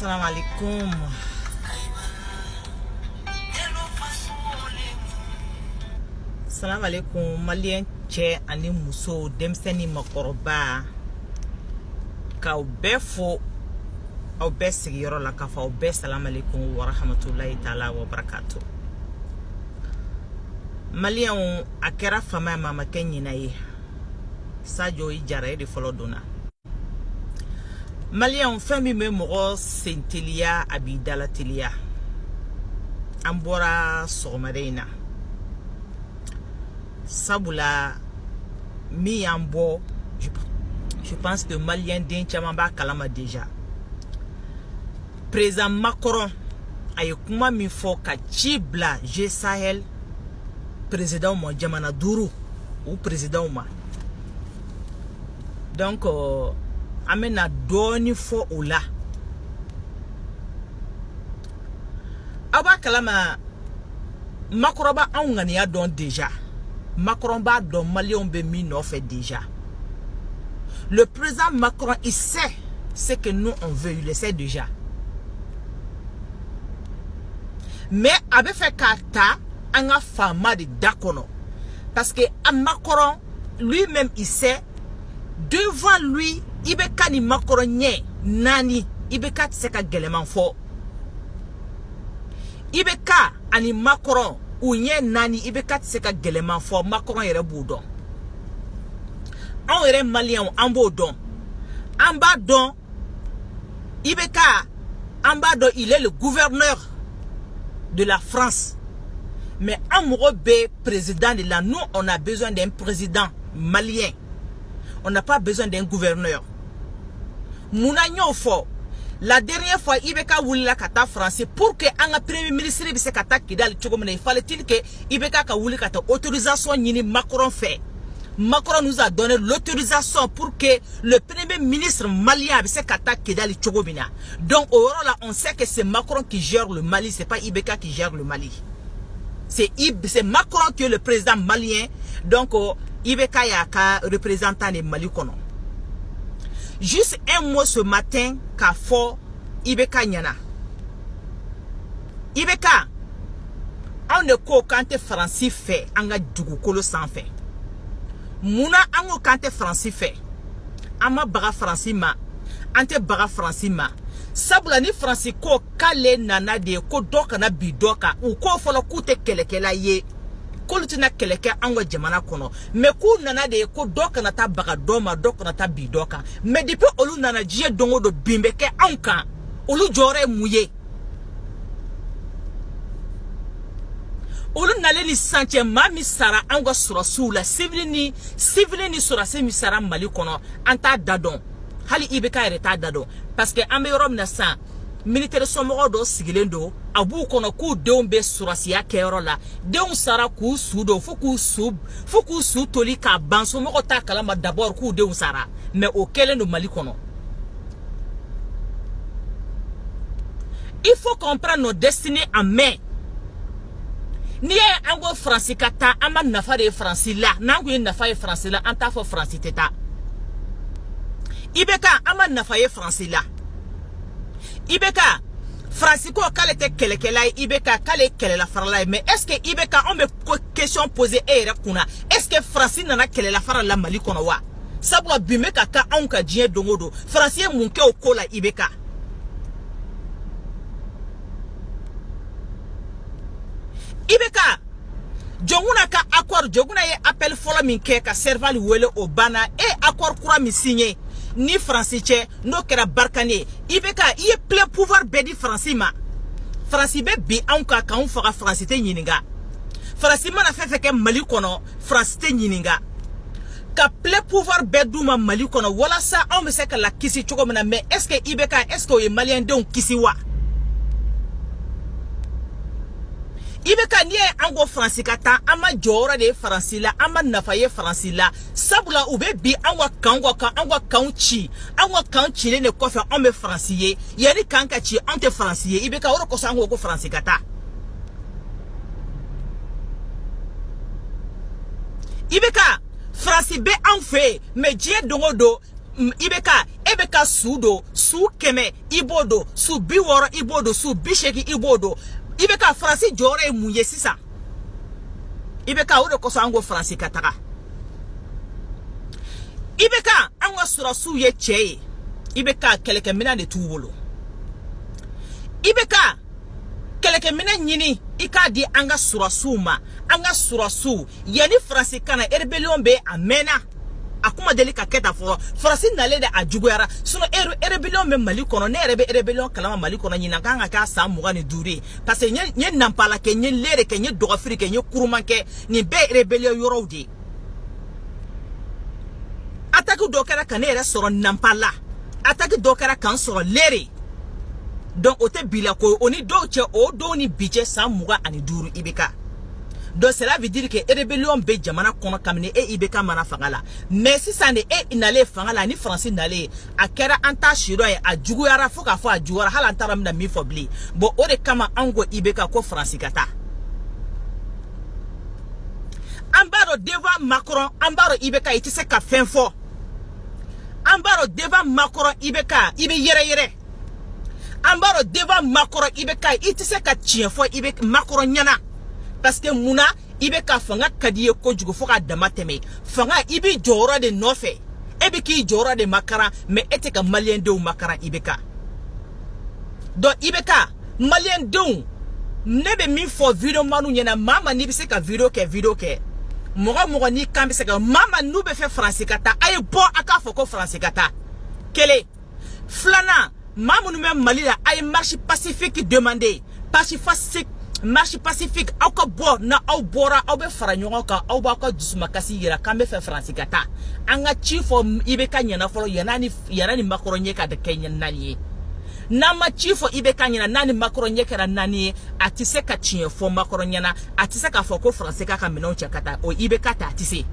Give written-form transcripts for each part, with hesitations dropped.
Salam alaikum. Salam alaikum. Malien che ani muso demseni makoroba. Ka obefo obesi yoro la kafa obes salam alaikum wa rahmatullahi ta'ala wa barakatuh. Malien akera fama mama kenyina yi. Sajo yi jara de folodona. Malien fami me moro sentilia abidala tilia. Ambora somarena. Sabula mi ambo je pense que Malien den chamamba kalama déjà. Président Macron aye kuma mi fo ka chibla G Sahel président mo jamana duru ou président ma. Donc amena doni fo oula. Aba kalama Macron ba angani ya don déjà. Macron ba don Malien be mi no fait déjà. Le président Macron il sait ce que nous on veut, il le sait déjà. Mais avec fait kata anga fama de dakono parce que Macron lui-même il sait devant lui ibeka ni Macron nye nani ibeka tseka geleman fo ibeka ani Macron ou nye nani ibeka tseka geleman fo Macron yere boudon on yere malien en boudon en bas don ibeka en bas don il est le gouverneur de la France. Mais amoureux B, président de la, nous on a besoin d'un président malien. On n'a pas besoin d'un gouverneur. Mounagnon fort. La dernière fois, Ibeka voulait la kata français pour que un premier ministre de kata kidal il fallait-il que Ibeka voulait kata autorisation ni Macron fait. Macron nous a donné l'autorisation pour que le premier ministre malien se kata kidal chogomina. Donc au là on sait que c'est Macron qui gère le Mali, c'est pas Ibeka qui gère le Mali. C'est Macron qui est le président malien. Donc Ibeka yaka représentant des Mali kono. Juste un mot ce matin qu'a fort Ibeka nyana. Ibeka on ne ko kante français fait anga dugu kolo sans fait. Mouna ango kante français fait. Ama baga français ma. Ante baga français ma. Sabula ni français ko kale nana de ko doka na bidoka ou ko folo kute kelekela ye. Ko lutina keleke ango jamana kono. Me ku nana de ko doka na ta baga doma doka na ta bidoka. Me depuis olu nana jie dongo do bimbeke anka. Olu jore mouye. Olu nale ni sanche mami sara ango sura sula civili ni sura se mi sara mali kono anta dadon hali ibeka reta dadon parce que ambe yorom na sa militaire somo do sigilendo abu kono ku deumbe sura siya kero la deum sara ku sudo fuku su toli ka banso moko ta kalama d'abord ku deum sara mais au kele no mali kono. Il faut comprendre nos destinées en main. Ni ango français kata ama nafa de français la nangu nafa de français la anta fo français teta ibeka ama nafa de français la ibeka français ko kale te kelekela ibeka kale kele la farla mais est-ce que ibeka on me question poser et kuna est-ce que français nana kele la farla la mali kono wa sabwa bimeka ka anka dien dongodo français munke okola ibeka. Ibeka jonguna ka accord jonguna ye appel fola min ke ka serval wele o bana et accord kura mi signé ni français che no kera barkane ibeka ye plein pouvoir bedi français ma français be bi anka ka on fera français te nyininga français mana fe ke mali kono français te nyininga ka plein pouvoir beduma mali kono wala sa on me se ka la kisi choko mena mais est-ce que ibeka est-ce que ye malien don kisi wa Ibeka niye ango français kata ama jora de français la ama nafaye français la sabula ube bi ango kaunchi ne kofe on me français yani kanka chi ante français ibeka oro ko sango ko français kata ibeka français be en fait mais die dongo do ibeka Ebeka sudo su keme ibodo su biworo ibodo su bisheki ibodo ibeka fransi jore muye sisa ibeka ode koso ango fransi kataka ibeka ango sura su ye cheye ibeka keleke mina de tuwolo ibeka keleke mina nyini ika di anga sura su ma anga sura su yani fransi kana rebellion be amena akuma deli ka keta foro farasi nale de ajuguyara suno rebellion me mali kono ne rebellion kalama mali kono nyina kanga ka sa mugani duri parce que nye nampala ke nye lere ke nye dogafiri ke nye kurumanke ni be rebellion yorodi attaque dokara kanere soro nampala attaque dokara kan soro lere donc ote bila ko oni doche o doni bije sa muga ani duru ibeka. Donc cela veut dire que rébellion be jamana kono kamine e ibeka mana fangala mais si ça ne e inale fangala ni français nale akera anta shiro e ajuguyara fuka fo ajugara hala ntara mina mi fobli bo ore kama ango ibeka ko français kata ambaro devant Macron ambaro ibeka itise ka fin fo ambaro devant Macron ibeka ibe yere ambaro devant Macron ibeka itise ka chien fo ibeka Macron nyana. Parce que muna ibe ka fanga kadiye ko jugo foka damateme fanga ibi jora de nofe ebe ki jora de makara mais ete ka malien de makara ibeka donc ibeka malien de nebe mi fo video manu nyena mama ni bise ka video ke mogo ni kambe se ka mama nu be fe français kata ay bo aka foko français kata kele flana mamu nu même mali la ay marche pacifique demander marche pacifique au ka bo na au bora au be faranyo ka au ba ka dusuma kasi yira kambe fe français kata anga chifo ibeka nyana folo yanani makronye ka de kenya nani na ma chifo ibeka nyana nani makronye ka nani atise ka chien fo makronya na atise ka foko français ka menon chakata o ibeka ta atise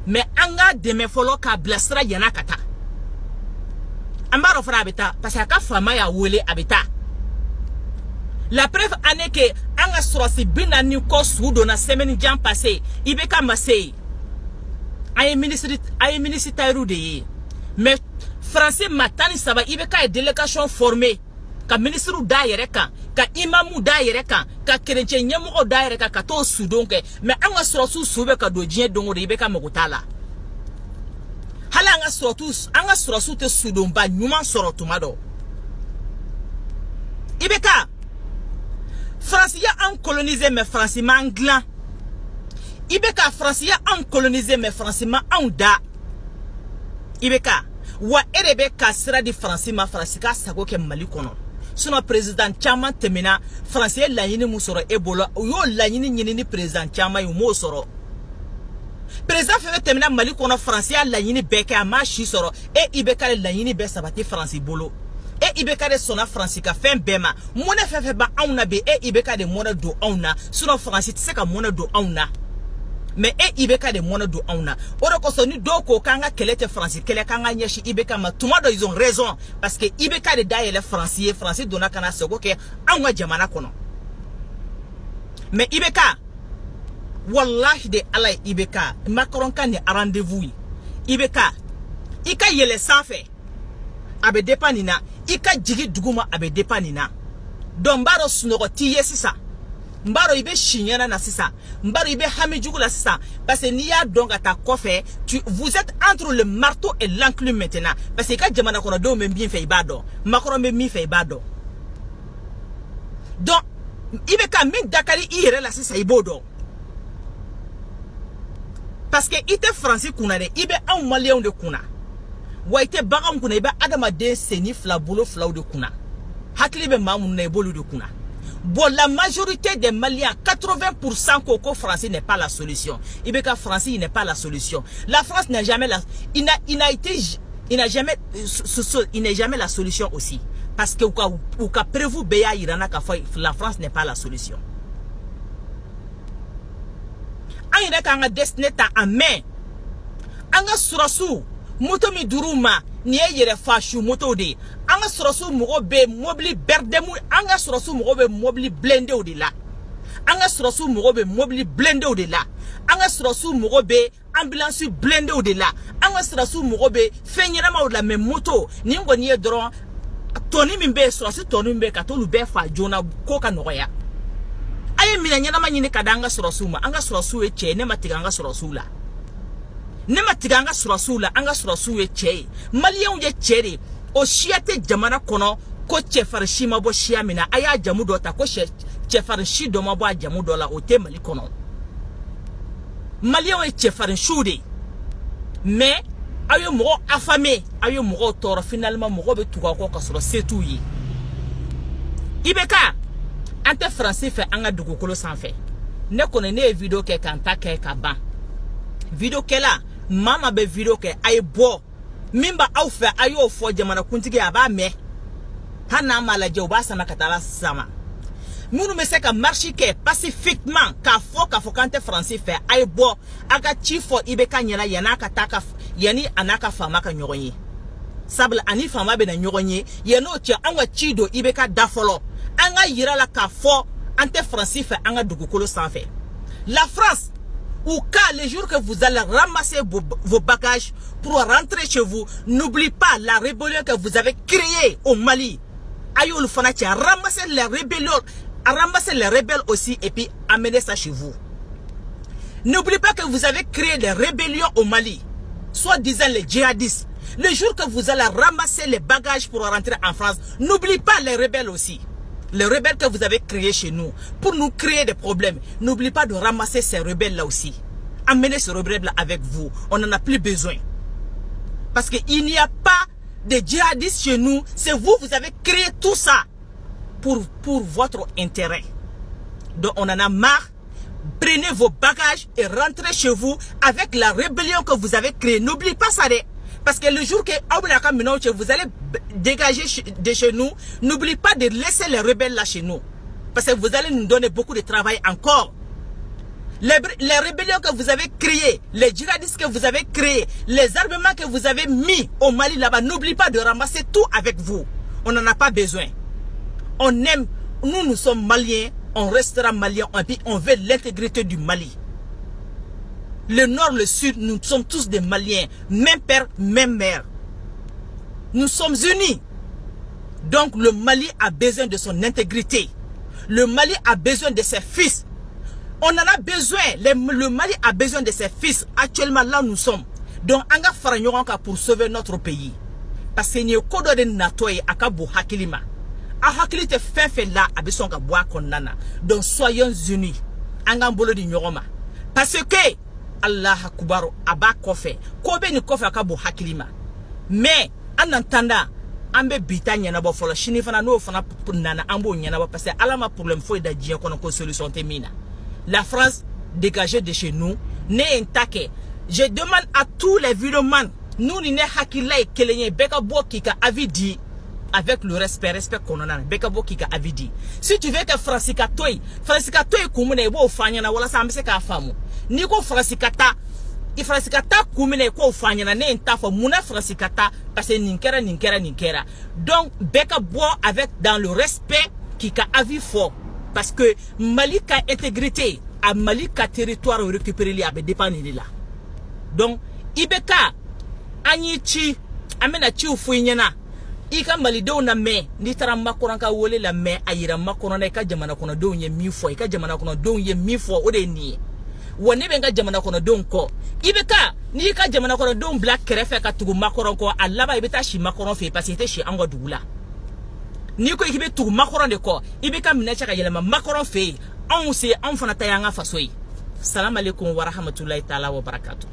mais anga deme folo ka blastra yana kata ambaro fra abeta parce que ka fama ya wole abeta. La preuve année que anga surasi binani ko sudo na semaine jan passé ibeka masé ay ministre tayru de mais français matani saba ibeka e délégation formée ka ministre da yereka ka imamu da yereka ka kerenche nyemo da yereka ka to sudonke mais anga surasu sube ka dojien dongo de ibeka mogutala hala anga surasu te sudomba nyuma sorotumado ibeka France a en colonisé mais France manglan. Ibeka France a en colonisé mais France ma anda. Ibeka wa erebeka sera di France ma France ka sago ke mali kono. Sino président chama temena France la yini musoro ebola yo la yini ni président chama yu musoro. Président fait temena mali kono France la yini beka ma shi soro e ibeka la yini be sabati France bolo. E ibeka de sona France ka fen bema mona fefe ba auna be e ibeka de mona do auna sino France tse ka mona do auna mais e ibeka de mona do auna oro ko soni do ko kanga kelete France kele kanga nyeshi ibeka ma tout ils ont raison parce que ibeka de daile français dona kana soko ke anwa jamana kono mais ibeka wallahi de ala ibeka Macron kan ni rendez-vous ibeka ika yele safe abe depanina ika jigi duguma abe depanina don mbaro sunoko tiye sisa mbaro ibe shinyana na sisa mbaro ibe hamijugu la sisa parce que niya donga ta kofe vous êtes entre le marteau et l'enclume maintenant parce que ka jamana kono do men bien fait ibado makoro men mi fait ibado donc ibe ka min dakari ire la sisa ibodo parce que ite français kuna de ibe en malien de kuna waite bagam kuna ibe adama de seni fla bolo fla de kuna hakli be mamun ne bolo de kuna bon la majorité des Maliens 80% coco français n'est pas la solution ibeka français il n'est pas la solution la France n'a jamais il n'est jamais la solution aussi parce que ou ka prévu beya irana ka la France n'est pas la solution aïda kanga destiné ta amen anga surasu moto mi duruma ni yere fashu moto de anga surasu mogo be mobili berdemu anga surasu mogo be mobili blende o de la anga surasu mogo be mobili blende o de la anga surasu mogo be ambulance blindée au delà anga sirasu mogobe fenyera ma la même moto ni ngoni e dron toni mimbe so si toni mimbe ka to lu be fa jona ko ka noya aye mina nyana ma nyine kadanga sirasu ma anga sirasu e che ne matiga anga sirasu la ne matiga anga sirasu la anga sirasu e che malien je chere o shiate jamana kono ko chefarshi ma bo shia mina aya jamu do ta ko chefarshi do ma bo jamu do la o te mali kono malien e chefarshi de mais ayo mo affamé ayo mo toro finalement mo be tuka ko kasoro setu yi ibeka ante français fait anga dugukolo sans fait ne kono ne video ke kanta ke kaba video ke la mama be video ke ay bo mimba au fe ayo fo jamana kuntigi aba me hana mala je oba sama katala sama munu me se ka marcher ke pacifiquement ka fo kante français fait ay bo aga chifo ibeka nyela yana kataka yani anaka fama ka nyogonye sabla ani fama be na nyogonye yeno tia anwa chido ibeka dafolo anga yira la ka fo ante français fait anga dugukolo sans fait la France ou cas les jours que vous allez ramasser vos bagages pour rentrer chez vous, n'oubliez pas la rébellion que vous avez créée au Mali. Ayoul Fanatia, ramassez les rébellions, ramassez les rebelles aussi et puis amenez ça chez vous. N'oubliez pas que vous avez créé des rébellions au Mali, soi-disant les djihadistes. Le jour que vous allez ramasser les bagages pour rentrer en France, n'oubliez pas les rebelles aussi. Les rebelles que vous avez créés chez nous, pour nous créer des problèmes, n'oubliez pas de ramasser ces rebelles-là aussi. Amenez ces rebelles-là avec vous. On n'en a plus besoin. Parce qu'il n'y a pas de djihadistes chez nous. C'est vous, vous avez créé tout ça pour votre intérêt. Donc on en a marre. Prenez vos bagages et rentrez chez vous avec la rébellion que vous avez créée. N'oubliez pas ça. Parce que le jour que vous allez dégager de chez nous, n'oubliez pas de laisser les rebelles là chez nous. Parce que vous allez nous donner beaucoup de travail encore. Les rébellions que vous avez créées, les djihadistes que vous avez créés, les armements que vous avez mis au Mali là-bas, n'oubliez pas de ramasser tout avec vous. On n'en a pas besoin. On aime, nous sommes maliens, on restera maliens, et puis on veut l'intégrité du Mali. Le nord, le sud, nous sommes tous des Maliens. Même père, même mère. Nous sommes unis. Donc le Mali a besoin de son intégrité. Le Mali a besoin de ses fils. On en a besoin. Le Mali a besoin de ses fils. Actuellement, là nous sommes. Donc, on va faire pour sauver notre pays. Parce que nous avons des natoye akabu hakilima. A hakili te fait là, abison ka bois konana. Donc, soyons unis. Anga mbolo di nyoroma. Parce que Allah akubaru aba kofe. Kobe ni kofe akabu hakilima. Mais, en entendant, ambe bita nyana ba fola shini fana no fana nana ambo nyana ba parce que alama problème foi da djien kono ko solution temina. La France dégagée de chez nous n'est intaquée. Je demande à tous les vidéomans, nous n'y hakila et kelenye beka bo kika avidi avec le respect qu'on en a. Beka bo kika avidi. Si tu veux que Francika toy kumune bo fanyana wala sa ambese ka famu. Niko Francikata kumune ko fanyana ne intafo muna Francikata parce que ninkera. Donc beka bo avec dans le respect kika avi fort. Parce que Mali ka intégrité, à Mali ka territoire récupéré li abe dépendre là. Donc ibeka anyichi amena chi ufuinyana. Ika Mali do na me ni tara makoran ka wole la me ayira makoran ka jamana kono do nye mi fo ka jamana kono do nye mi fo o de ni. Woni be nga jamana kono do nko. Ibeka ni ka jamana kono do black kerefe ka tugu makoran ko alaba ibeta shi makoran fe parce que shi ango dugula. Ni ko ikibe tu makoron de ko ibe ka minacha ka yelema makoron fe on se on fana tayanga fasoyi. Salam alaikum wa rahmatullahi ta'ala wa barakatuh.